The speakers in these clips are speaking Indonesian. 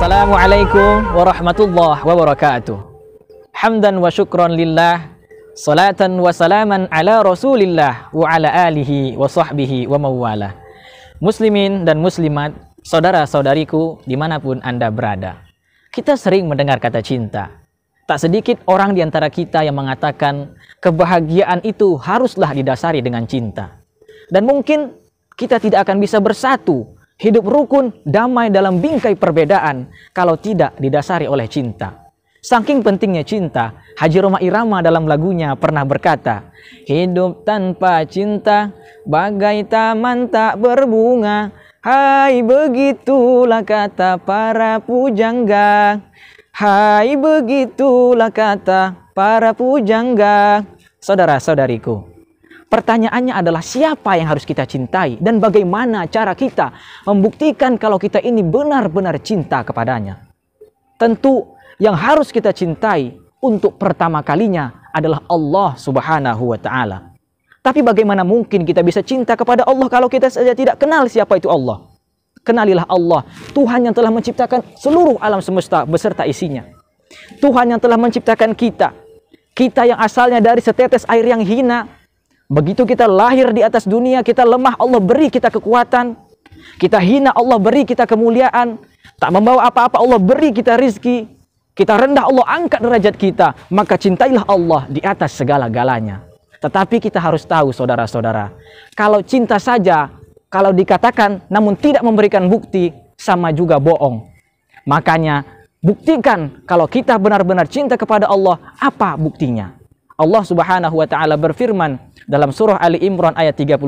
Assalamualaikum warahmatullahi wabarakatuh. Hamdan wa syukran lillah, salatan wa salaman ala rasulillah wa ala alihi wa sahbihi wa mawala. Muslimin dan muslimat, saudara-saudariku dimanapun Anda berada. Kita sering mendengar kata cinta. Tak sedikit orang di antara kita yang mengatakan kebahagiaan itu haruslah didasari dengan cinta. Dan mungkin kita tidak akan bisa bersatu, hidup rukun, damai dalam bingkai perbedaan kalau tidak didasari oleh cinta. Saking pentingnya cinta, Haji Rhoma Irama dalam lagunya pernah berkata, hidup tanpa cinta bagai taman tak berbunga. Hai begitulah kata para pujangga. Hai begitulah kata para pujangga. Saudara-saudariku, pertanyaannya adalah siapa yang harus kita cintai dan bagaimana cara kita membuktikan kalau kita ini benar-benar cinta kepadanya. Tentu yang harus kita cintai untuk pertama kalinya adalah Allah Subhanahu wa Ta'ala. Tapi bagaimana mungkin kita bisa cinta kepada Allah kalau kita saja tidak kenal siapa itu Allah? Kenalilah Allah, Tuhan yang telah menciptakan seluruh alam semesta beserta isinya. Tuhan yang telah menciptakan kita. Kita yang asalnya dari setetes air yang hina. Begitu kita lahir di atas dunia, kita lemah, Allah beri kita kekuatan. Kita hina, Allah beri kita kemuliaan. Tak membawa apa-apa, Allah beri kita rizki. Kita rendah, Allah angkat derajat kita. Maka cintailah Allah di atas segala-galanya. Tetapi kita harus tahu, saudara-saudara, kalau cinta saja, kalau dikatakan namun tidak memberikan bukti, sama juga bohong. Makanya buktikan kalau kita benar-benar cinta kepada Allah, apa buktinya? Allah Subhanahu wa Ta'ala berfirman dalam surah Ali Imran ayat 31.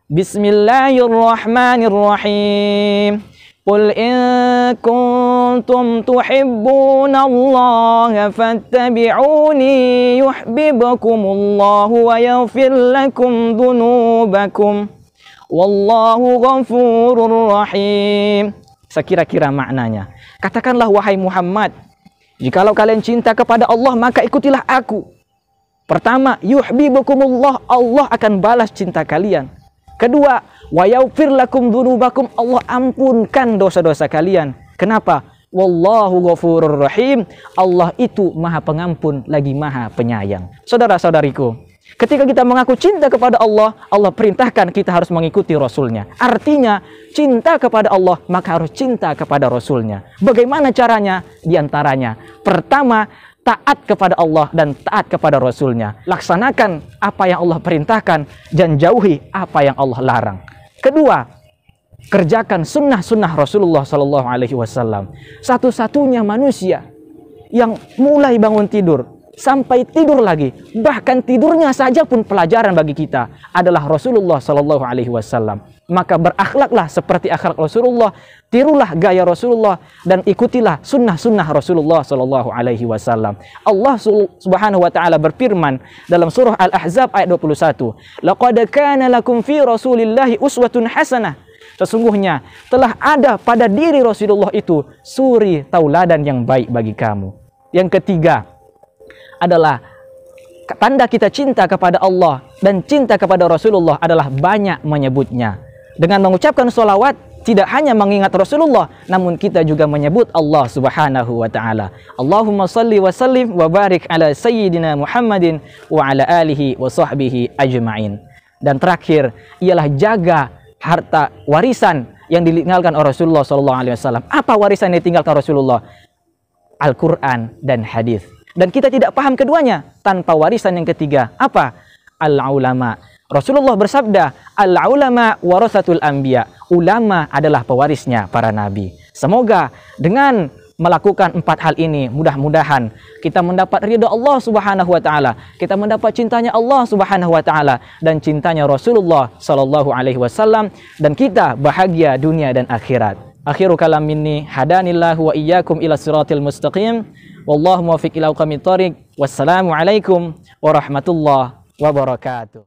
Bismillahirrahmanirrahim. Qul in kuntum tuhibbunallaha fattabi'uni yuhibbukumullahu wa yaghfir lakum dhunubakum. Wallahu ghafurur rahim. Sekira-kira maknanya, katakanlah wahai Muhammad, jikalau kalian cinta kepada Allah maka ikutilah aku. Pertama, yuhibbukumullah, Allah akan balas cinta kalian. Kedua, wa yaghfir lakum dzunubakum, Allah ampunkan dosa-dosa kalian. Kenapa? Wallahu ghafurur rahim, Allah itu Maha Pengampun lagi Maha Penyayang. Saudara-saudariku, ketika kita mengaku cinta kepada Allah, Allah perintahkan kita harus mengikuti Rasulnya. Artinya, cinta kepada Allah, maka harus cinta kepada Rasulnya. Bagaimana caranya? Di antaranya, pertama, taat kepada Allah dan taat kepada Rasulnya. Laksanakan apa yang Allah perintahkan dan jauhi apa yang Allah larang. Kedua, kerjakan sunnah-sunnah Rasulullah SAW. Satu-satunya manusia yang mulai bangun tidur sampai tidur lagi, bahkan tidurnya saja pun pelajaran bagi kita, adalah Rasulullah SAW. Maka berakhlaklah seperti akhlak Rasulullah, tirulah gaya Rasulullah, dan ikutilah sunnah-sunnah Rasulullah SAW. Allah Subhanahu wa Ta'ala berfirman dalam surah Al-Ahzab ayat 21. Laqad kana lakum fi Rasulillahi uswatun hasanah. Sesungguhnya telah ada pada diri Rasulullah itu suri tauladan yang baik bagi kamu. Yang ketiga adalah tanda kita cinta kepada Allah dan cinta kepada Rasulullah adalah banyak menyebutnya. Dengan mengucapkan sholawat, tidak hanya mengingat Rasulullah, namun kita juga menyebut Allah Subhanahu wa Ta'ala. Allahumma salli wa sallim wa barik ala sayyidina Muhammadin wa ala alihi wa sahbihi ajma'in. Dan terakhir, ialah jaga harta warisan yang ditinggalkan oleh Rasulullah SAW. Apa warisan yang ditinggalkan Rasulullah? Al-Quran dan hadis. Dan kita tidak paham keduanya tanpa warisan yang ketiga. Apa? Al-ulama. Rasulullah bersabda, al-ulama warasatul anbiya. Ulama adalah pewarisnya para nabi. Semoga dengan melakukan 4 hal ini, mudah-mudahan kita mendapat ridha Allah Subhanahu wa Ta'ala, kita mendapat cintanya Allah Subhanahu wa Ta'ala dan cintanya Rasulullah sallallahu alaihi wasallam, dan kita bahagia dunia dan akhirat. Akhiru kalam minni, hadanillahu wa iyyakum ila siratil mustaqim. Wallahu muwaffiq ila aqwamit thoriq. Wassalamu alaikum warahmatullahi wabarakatuh.